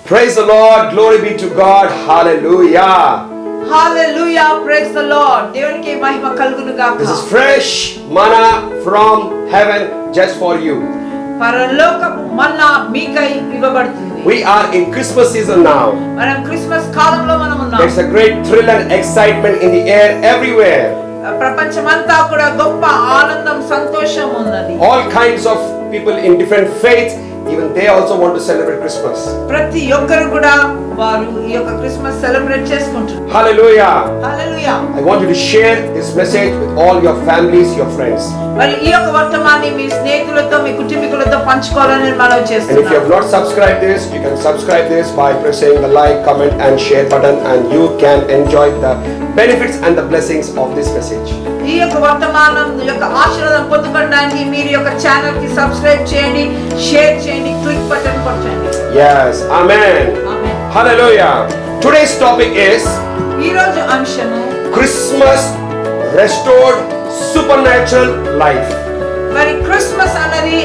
Praise the Lord. Glory be to God. Hallelujah. Hallelujah. Praise the Lord. దేవునికి మహిమ కలుగును గాక. This is fresh manna from heaven just for you. పరలోకపు మన్నా మీకై ఇవ్వబడుతుంది. We are in Christmas season now. మనం Christmas కాలంలో మనం ఉన్నాం. There's a great thrill and excitement in the air everywhere. ప్రపంచమంతా కూడా గొప్ప ఆనందం సంతోషం ఉన్నది. All kinds of people in different faiths, even they also want to celebrate Christmas. ప్రతి ఒక్కరు కూడా వారు ఈ యొక్క క్రిస్మస్ సెలబ్రేట్ చేసుకుంటున్నారు. Hallelujah. Hallelujah. I want you to share this message with all your families, your friends. మరి ఈ యొక్క వర్తమానాన్ని మీ స్నేహితులతో మీ కుటుంబీకులతో పంచుకోవాలని మనం And if you చేస్తున్నాం. have not subscribed this, you can subscribe this by pressing the like, comment and share button, and you can enjoy the benefits and the blessings of this message. ఈ యొక్క వర్తమానం యొక్క ఆశీర్వాదం పొందుకోవడానికి మీరు యొక్క channel కి సబ్స్క్రైబ్ చేయండి, షేర్ చేయండి, క్లిక్ బటన్ కొట్టండి. Yes, amen. Amen. Hallelujah. Today's topic is ఈ రోజు అంశము Christmas restored supernatural life. మరి క్రిస్మస్ అనేది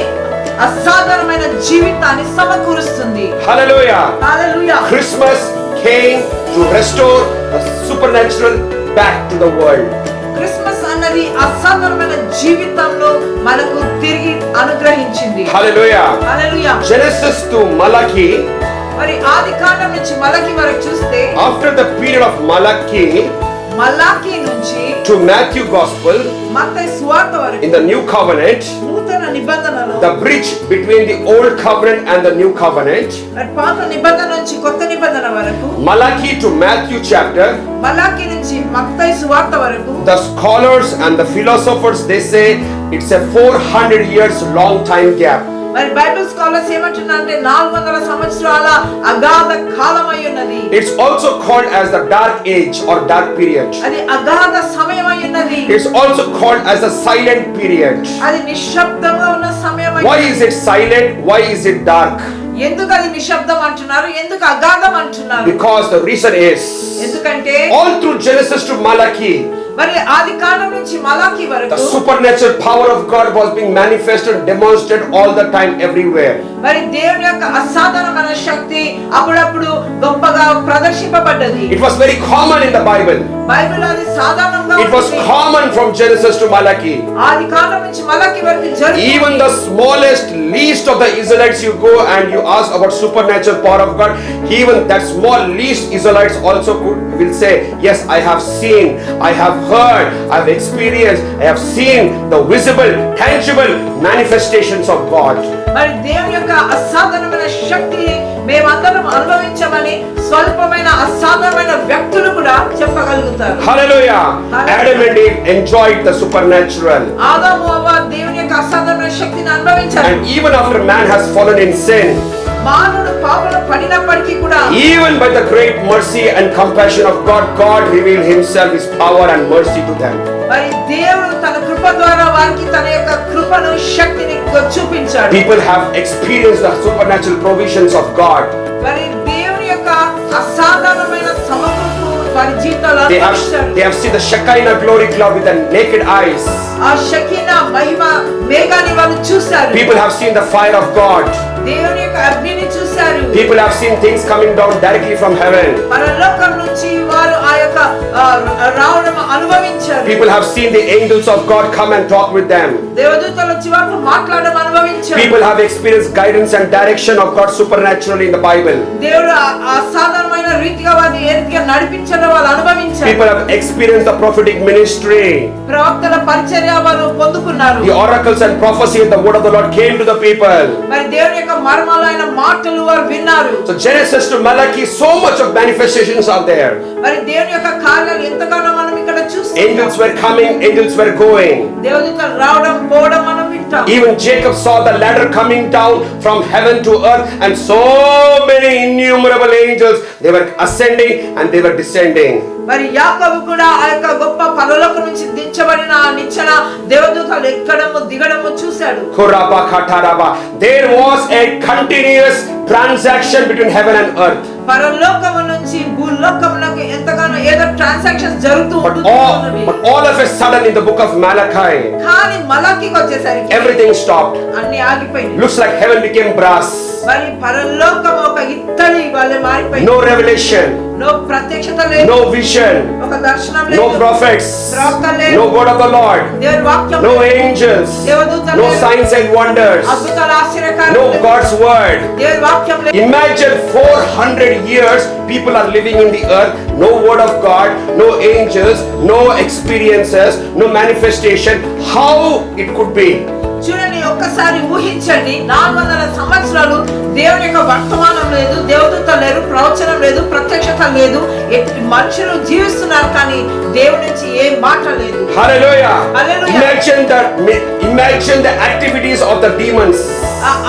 అసాధారణమైన జీవితాన్ని సమకూరుస్తుంది. Hallelujah. Hallelujah. Christmas came to restore the supernatural back to the world. Christmas అన్నది అసాధారణమైన జీవితంలో మనకు తిరిగి అనుగ్రహించింది. Hallelujah. Hallelujah. Genesis to Malachi, మరి ఆదికాండం నుంచి మలకి వరకు చూస్తే after the period of Malachi మలాకి నుంచి to Matthew Gospel మత్తయి సువార్త వరకు in the New Covenant, నూతన నిబంధనలో the bridge between the Old Covenant and the New Covenant, మరి పాత నిబంధన నుంచి కొత్త నిబంధన వరకు Malachi to Matthew chapter, మలాకి నుంచి మత్తయి సువార్త వరకు the scholars and the philosophers, they say it's a 400 years long time gap. మరి బైబిల్ స్కాలర్స్ ఏమంటున్నారంటే 400 సంవత్సరాల అగాధ కాలం అయి ఉన్నది. It's also called as the dark age or dark period. అది అగాధ సమయం అయి ఉన్నది. It's also called as the silent period. అది నిశ్శబ్దంగా ఉన్న సమయం అయి Why ఉన్నది. is it silent? Why is it dark? ఎందుకు అది నిశ్శబ్దం అంటున్నారు, ఎందుకు అగాధం అంటున్నారు? Because the reason is ఎందుకంటే all through Genesis to Malachi, మరి ఆది కాండం నుంచి మలాకి the వరకు supernatural power of God was being manifested, demonstrated all the time, everywhere. మరి దేవుని యొక్క అసాధారణమైన శక్తి అప్పుడప్పుడు గొప్పగా ప్రదర్శింపబడ్డది. It was very common in the Bible. Bible అది సాధారణంగా It was ఉంది. common from Genesis to Malachi. ఆది కాండం నుంచి మలాకి వరకు జరుగుతుంది. Even the smallest, least of the Israelites, you go and you ask about supernatural power of God, even that small least Israelites also will say, yes, I have seen, I have heard, I have experienced, I have seen the visible, tangible manifestations of God. మరి దేవుని యొక్క అసాధారణమైన శక్తిని మేమందరం అనుభవించమని స్వల్పమైన అసాధారణమైన వ్యక్తులు కూడా చెప్పగలుగుతారు. Hallelujah. Adam and Eve enjoyed the supernatural. ఆదాము అవ్వ దేవుని యొక్క అసాధారణమైన శక్తిని అనుభవించారు. And even after man has fallen in sin, మానవుడు పాపంలో పడినప్పటికీ కూడా even by the great mercy and compassion of God, God revealed himself, his power and mercy to them. మరి దేవుడు తన కృప ద్వారా వారికి తన యొక్క కృపను శక్తిని చూపించాడు. People have experienced the supernatural provisions of God. మరి దేవుని యొక్క అసాధారణమైన సమకూర్పు వారి జీవితాల్లో They అనుభవించారు. have seen the Shekinah glory cloud with their naked eyes. ఆ షకీనా మహిమ మేఘాన్ని వాళ్ళు చూశారు. People have seen the fire of God. దేవుని యొక్క అగ్నిని చూశారు. People have seen things coming down directly from heaven. పరలోకం నుంచి వారు ఆ యొక్క రావడం అనుభవించారు. People have seen the angels of God come and talk with them. దేవదూతలు వచ్చి వారితో మాట్లాడడం అనుభవించారు. People have experienced guidance and direction of God supernaturally in the Bible. దేవుడు అసాధారణమైన రీతిగా వారిని ఏ రీతిగా నడిపించారో వాళ్ళు అనుభవించారు. People have experienced the prophetic ministry. ప్రవక్తల పరిచర్య వారు పొందుకున్నారు. The oracles and prophecy of the word of the Lord came to the people. మరి దేవుని యొక్క మర్మాలైన మాటలు వారు విన్నారు. So Genesis to Malachi, so much of manifestations are there. మరి దేవుని యొక్క కార్యాలు ఎంతగానో మనం ఇక్కడ చూస్తాం. Angels were coming, angels were going. దేవదూతలు రావడం పోవడం మనం వింటాం. Even Jacob saw the ladder coming down from heaven to earth, and so many innumerable angels, they were ascending and they were descending. మరి యాకోబు కూడా ఆ యొక్క గొప్ప పరలోకం నుంచి దించబడిన ఆ నిచ్చెన దేవదూతలు ఎక్కడము దిగడము చూశాడు. There was a continuous transaction between heaven and earth. పరలోకము నుంచి భూలోకమునకు ఎంతగానో ఏదో ట్రాన్సాక్షన్స్ జరుగుతూ ఉంటున్నవి. But all of a sudden in the book of Malachi, కానీ మలాకీకి వచ్చేసరికి everything stopped. అన్ని ఆగిపోయింది. Looks like heaven became brass. మరి పరలోకం ఒక ఇత్తడి వలె మారిపోయింది. No revelation, ప్రత్యక్షత లేదు, no vision, ఒక దర్శనం no లేదు, prophets, ప్రవక్తలు లేరు, no word of the Lord, దేవుని వాక్యం no లేదు, angels, దేవదూతలు no లేరు, signs and wonders, అద్భుతాలు ఆశ్చర్యకార్యాలు no లేవు, God's word. దేవుని వాక్యం లేదు. Imagine 400 years people are living in the earth, no word of God, no angels, no experiences, no manifestation. How it could be? చూడండి, ఒక్కసారి ఊహించండి, 400 సంవత్సరాలు దేవుని యొక్క వర్తమానం లేదు, దేవదూత లేరు, ప్రవచనం లేదు, ప్రత్యక్షత లేదు, మనుషులు జీవిస్తున్నారు కానీ దేవుడి నుంచి ఏ మాట లేదు. Hallelujah. Hallelujah. Imagine the activities of the demons.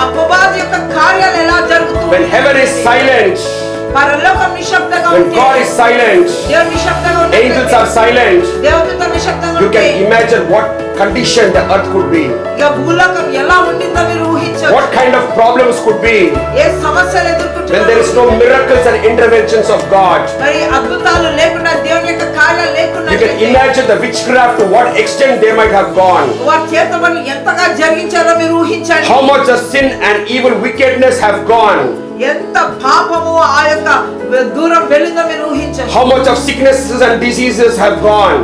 అపవాది యొక్క కార్యాలు ఎలా జరుగుతుంది? When heaven is silent, పరలోకం నిశ్శబ్దంగా when ఉంటే, God is silent, దేవుడు నిశ్శబ్దంగా ఉంటే, angels are silent, దేవదూత నిశ్శబ్దంగా you ఉంటే, can imagine what condition the earth could be. ఇక భూలోకం ఎలా ఉండిందో మీరు ఊహించవచ్చు. What kind of problems could be ఏ సమస్యలు when there ఎదుర్కొంటున్నారు? is no miracles and interventions of God. మరి అద్భుతాలు లేకుండా, దేవుని యొక్క కార్యాలు లేకుండా, You can imagine the witchcraft to what extent they might have gone. వారి చేత పనులు ఎంతగా జరిగించారో మీరు ఊహించండి. How much the sin and evil wickedness have gone. ఎంత పాపము ఆ యొక్క దూరం వెళ్ళిందో మీరు ఊహించండి. How much of sicknesses and diseases have gone.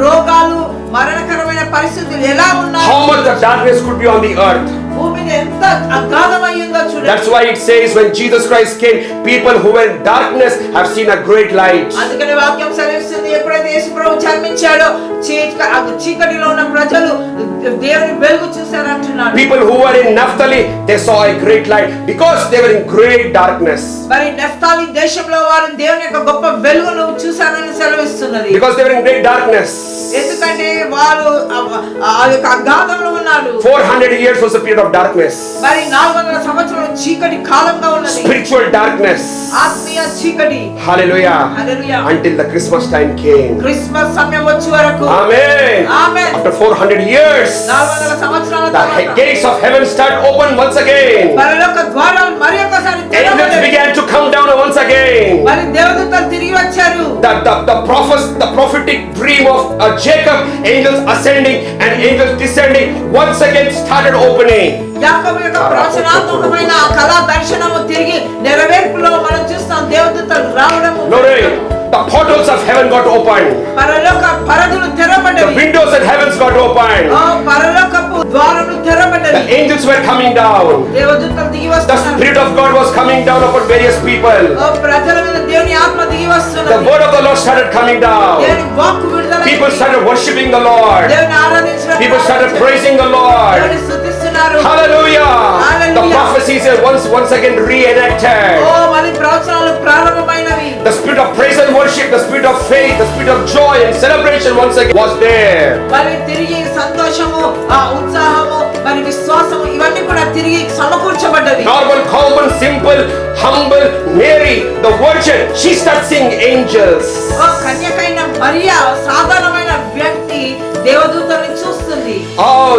రోగాలు, మరణకరమైన పరిస్థితులు ఎలా ఉన్నాయి? How much the darkness could be on the earth. భూమి మీద ఎంత అగాధమైందో చూడండి. That's why it says when Jesus Christ came, people who were in darkness have seen a great light. అందుకని వాక్యం సెలవిస్తుంది, ఎప్పుడైతే యేసు ప్రభు జన్మించాడో చీకటిలో ఉన్న ప్రజలు దేవుని వెలుగు చూశారు అంటున్నాడు. People who were in Naphtali, they saw a great light because they were in great darkness. మరి నఫ్తాలి దేశంలో వారు దేవుని యొక్క గొప్ప వెలుగును చూశారని సెలవిస్తున్నది. Because they were in great darkness. ఎందుకంటే వారు ఆ యొక్క అగాధంలో ఉన్నారు. 400 years was a period of darkness. మరి 400 సంవత్సరాలు చీకటి కాలంగా ఉన్నది. Spiritual darkness. ఆత్మీయ చీకటి. Hallelujah. Hallelujah. Until the Christmas time came. Christmas సమయం వచ్చే వరకు. Amen. Amen. After 400 years, 400 సంవత్సరాల the తర్వాత gates of heaven start open once again. పరలోక ద్వారాలు మరి ఒకసారి Angels తెరవబడ్డాయి. began to come down once again. మరి దేవదూతలు తిరిగి వచ్చారు. The prophetic dream of Jacob, angels ascending and angels descending, once again started opening. యాకోబు యొక్క ప్రవచనాత్మకమైన ఆ కళా దర్శనము తిరిగి నెరవేర్పులో మనం చూస్తాం. దేవదూతలు రావడము. Glory. The portals of heaven got opened. పరలోక పరదులు The తెరవబడ్డాయి. windows in heavens got opened. పరలోకపు ద్వారములు తెరవబడ్డాయి. The angels were coming down. దేవదూతలు దిగి The వస్తున్నారు. Spirit of God was coming down upon various people. ప్రజల మీద దేవుని ఆత్మ దిగి The వస్తున్నది. word of the Lord started coming down. దేవుని వాక్కు విడుదల. People started worshiping the Lord. దేవుని ఆరాధించడం. People started praising the Lord. దేవుని స్తుతిస్తున్నారు. Hallelujah. Hallelujah. The prophecies are once again reenacted. మళ్ళీ ప్రవచనాలు ప్రారంభమైనవి. The spirit of praise and worship, the spirit of faith, the spirit of joy and celebration once again was there. మరి తిరిగి సంతోషము, ఆ ఉత్సాహము, మరి విశ్వాసము ఇవన్నీ కూడా తిరిగి సమకూర్చబడ్డవి. Normal, common, simple, humble Mary, the virgin, she starts seeing angels. కన్యకైన Mariya సాధారణమైన వ్యక్తి దేవదూతల్ని చూస్తుంది. Oh,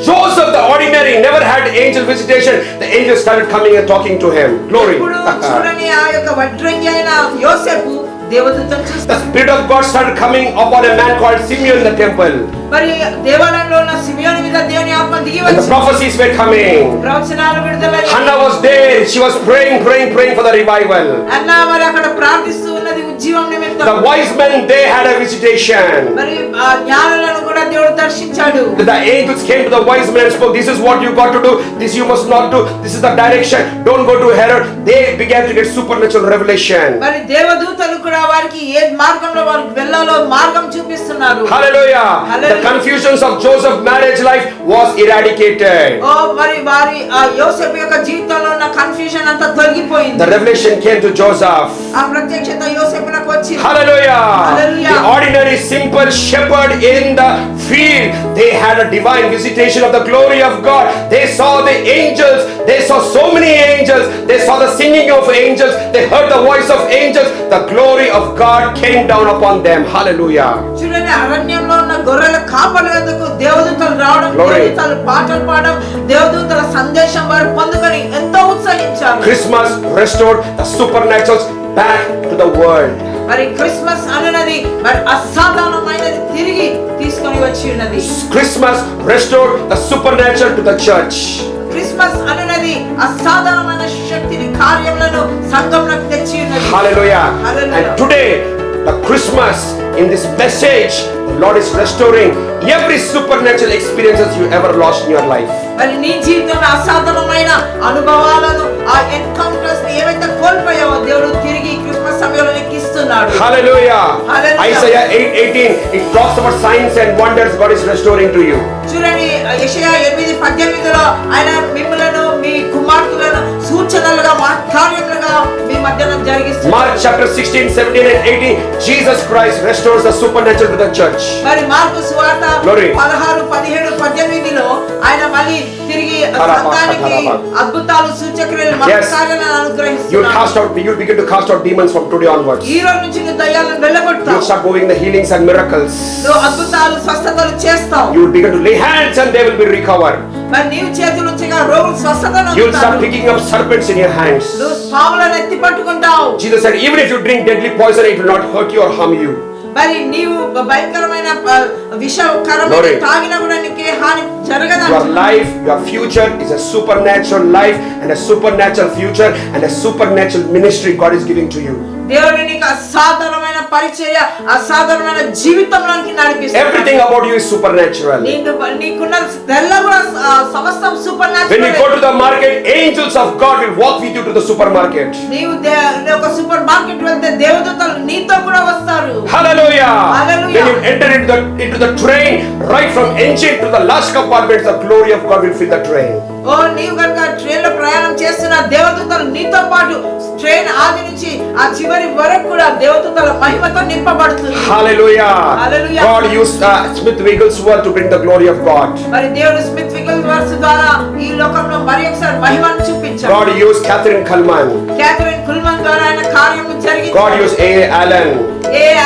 Joseph, the ordinary, never had angel visitation. The angels started coming and talking to him. Glory. ఇప్పుడు చూడని ఆ యొక్క వడ్రంగి అయిన యోసేపు దేవదూతను The చూస్తాడు. Spirit of God started coming upon a man called Simeon in the temple. మరి దేవాలయంలో ఉన్న సిమియోను మీద దేవుని ఆత్మ దిగి And the వచ్చి prophecies were coming. ప్రవచనాలు విడుదలై. Hannah was there. She was praying for the revival. అన్న మరి అక్కడ ప్రార్థిస్తూ ఉన్నది ఉజ్జీవం నిమిత్తం. The wise men, they had a visitation. మరి ఆ జ్ఞానులను కూడా దేవుడు దర్శించాడు. The angels came to the wise men and spoke, this is what you got to do, this you must not do, this is the direction, don't go to Herod. They began to get supernatural revelation. మరి దేవదూతలు కూడా వారికి ఏ మార్గంలో వారు వెళ్ళాలో మార్గం చూపిస్తున్నారు. Hallelujah. Hallelujah. The confusions of Joseph's marriage life was eradicated. మరి వారి ఆ యోసేపు యొక్క జీవితంలో ఉన్న కన్ఫ్యూజన్ అంతా తొలగిపోయింది. The revelation came to Joseph. ఆ ప్రత్యక్షత యోసేపునకు వచ్చింది. Hallelujah. Hallelujah. The ordinary simple shepherd in the field, they had a divine visitation of the glory of God. They saw the angels. They saw so many angels. They saw the singing of angels. They heard the voice of angels. The glory of God came down upon them. Hallelujah. చూడండి, అరణ్యంలో ఉన్న గొర్రెల కాపల వద్దకు దేవదూతలు రావడం, Glory. దేవదూతలు పాటలు పాడడం, దేవదూతల సందేశం వారు పొందుకొని ఎంతో ఉత్సాహించారు. Christmas restored the supernaturals back to the world. మరి క్రిస్మస్ అనున్నది మరి అసాధారణమైనది తిరిగి తీసుకొని వచ్చి ఉన్నది. Christmas restored the supernatural to the church. Christmas అనున్నది అసాధారణమైన శక్తి కార్యములను సంఘమునకు తెచ్చి ఉన్నది. Hallelujah. Hallelujah. And today, the Christmas, in this message, the Lord is restoring every supernatural experiences you ever lost in your life. మరి నీ జీవితంలో అసాధారణమైన అనుభవాలను, ఆ ఎన్కౌంటర్స్ ఏవైతే కోల్పోయావో దేవుడు తిరిగి క్రిస్మస్ సమయంలో నీకు ఇస్తున్నాడు. Hallelujah. Hallelujah. Isaiah 8:18, it talks about signs and wonders God is restoring to you. చూడండి, యెషయా 8:18లో ఆయన మిమ్మలను, మీ కుమార్తెలను సూచనలుగా, కార్యములుగా మీ మధ్యన జరిగిస్తున్నారు. Mark chapter 16, 17 and 18, Jesus Christ restores the supernatural to the church. మరి మార్కు సువార్త Glory. 16, 17, 18లో ఆయన మళ్ళీ తిరిగి సంఘానికి అద్భుతాలు, సూచక్రియలు, మహత్కార్యాలను అనుగ్రహిస్తున్నారు. You'll begin to cast out demons from today onwards. ఈ రోజు నుంచి నువ్వు దయ్యాలను వెళ్ళగొడతావు. You'll start moving the healings and miracles. నువ్వు అద్భుతాలు, స్వస్థతలు చేస్తావు. You'll begin to lay hands and they will be recovered. మరి నీవు చేతులు ఉంచగా రోగులు స్వస్థతను You'll start అందుతారు. picking up serpents in your hands. నువ్వు పాములను ఎత్తి పట్టుకుంటావు. Jesus said, even if you drink deadly poison, it will not hurt you or harm you. మరి నీవు భయంకరమైన విషకరమైన Glory. తాగినా కూడా నీకే హాని జరగదు. Your life, your future is a supernatural life and a supernatural future and a supernatural ministry God is giving to you. దేవుడు నీకు అసాధారణమైన పరిచయ, అసాధారణమైన జీవితంలోకి నడిపిస్తాడు. Everything about you is supernatural. నీకున్న కూడా సమస్తం super When you go natural. to the market, angels of God will walk with you to the supermarket. నీవు ఒక సూపర్ మార్కెట్ వెళ్తే దేవదూతలు నీతో కూడా వస్తారు. Hallelujah. Hallelujah. When you enter into the train, right from engine to the last compartments, the glory of God will fill the train. ఓ నీవు కనుక train లో ప్రయాణం చేస్తున్న దేవదూతలు నీతో పాటు ట్రైన్ ఆది నుంచి ఆ చివరి వరకు కూడా దేవదూతల మహిమతో నింపబడుతుంది. Hallelujah. Hallelujah. God used Smith Wigglesworth to bring the glory of God. మరి దేవుడు స్మిత్ విగ్గిల్స్వర్త్ ద్వారా ఈ లోకంలో మరి ఒకసారి మహిమను చూపించాడు. God used Catherine Kuhlman. Catherine Kuhlman ద్వారా ఆయన కార్యము జరిగించాడు. God used A. Allen.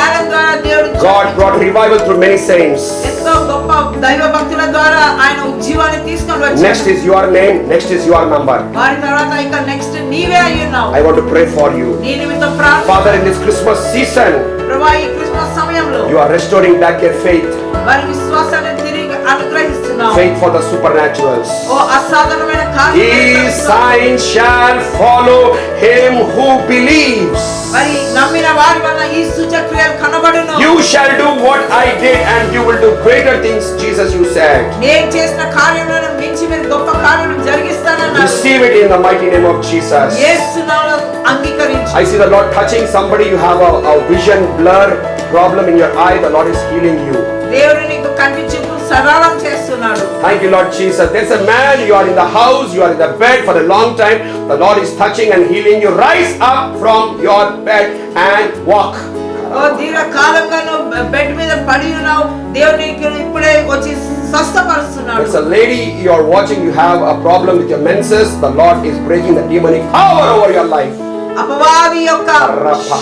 Allen ద్వారా దేవుడు God brought revival through many saints. ఎంతో గొప్ప దైవ భక్తుల ద్వారా ఆయన ఉజ్జీవాన్ని తీసుకొని వచ్చాడు. Next is your name, next is your number. వారి తర్వాత ఇక నెక్స్ట్ నీవే అయ్యున్నావు. I want to pray for you. నీ నిమిత్తం ప్రార్థన. Father, in this Christmas season, ప్రభువా, ఈ క్రిస్మస్ సమయంలో you are restoring back your faith. వారి విశ్వాసాన్ని తిరిగి అనుగ్రహిస్తున్నావు. Faith for the supernaturals. ఓ అసాధారణమైన కార్యాలు These signs shall follow him who believes. మరి నమ్మిన వారి వల్ల ఈ సూచక్రియలు కనబడును. You shall do what I did and you will do greater things, Jesus, you said. నేను చేసిన కార్యములను మించి మీరు గొప్ప కార్యాలు జరిగిస్తానన్నారు. Receive it in the mighty name of Jesus. యేసు నామములో అంగీకరించు. I see the Lord touching somebody. You have a vision blur problem in your eye. The Lord is healing you. దేవుడు నీకు కంటి చూపు సరళం చేస్తున్నాడు. Thank you, Lord Jesus. There's a man, you are in the house, you are in the bed for a long time. The Lord is touching and healing you. Rise up from your bed and walk. ఓ దీర్ఘకాలంగా నువ్వు bed మీద పడి ఉన్నావు. దేవుడు నీకు ఇప్పుడే వచ్చి స్వస్థపరుస్తున్నాడు. There's a lady you are watching, you have a problem with your menses. The Lord is breaking the demonic power over your life. అపవాది యొక్క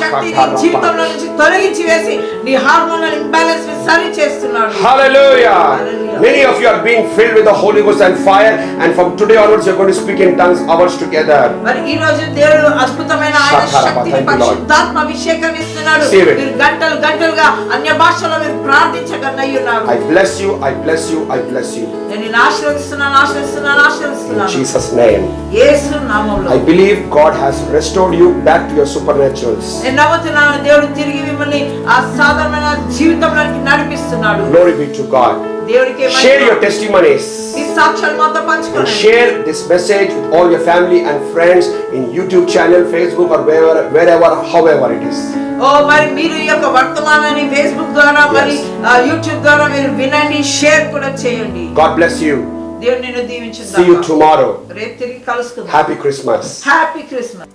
శక్తిని జీవితంలో నుంచి తొలగించి వేసి నీ హార్మోనల్ ఇంబాలెన్స్ ని సరి చేస్తున్నాడు. Hallelujah. Hallelujah. Many of you are being filled with the Holy Ghost and fire, and from today onwards you're going to speak in tongues hours together. మరి ఈ రోజు దేవుడు అద్భుతమైన ఆయన శక్తిని పరిశుద్ధాత్మ అభిషేకాన్ని ఇస్తున్నాడు. Receive it. మీరు గంటలుగా అన్య భాషలో మీరు ప్రార్థించగలయ్యున్నారు. I bless you, I bless you, I bless you. నేను నిన్ను ఆశీర్వదిస్తున్నాను. In Jesus' name. యేసు నామములో. I believe God has restored you back to your supernaturals. నేను నమ్ముతున్నాను దేవుడు తిరిగి మిమ్మల్ని అసాధారణమైన జీవితంలోకి నడిపిస్తున్నాడు. Glory be to God. దేవుడికి మహిమ. Share your testimonies. ఈ సాక్ష్యాలు మాతో And పంచుకోండి. share this message with all your family and friends in YouTube channel, Facebook or wherever, however it is. ఓ మరి మీరు ఈ యొక్క వర్తమానాన్ని ఫేస్బుక్ ద్వారా మరి యూట్యూబ్ ద్వారా మీరు వినండి, షేర్ కూడా చేయండి. God bless you. దేవుడు నిన్ను దీవించును. See you tomorrow. రేపు తిరిగి కలుసుకుందాం. Happy Christmas. Happy Christmas.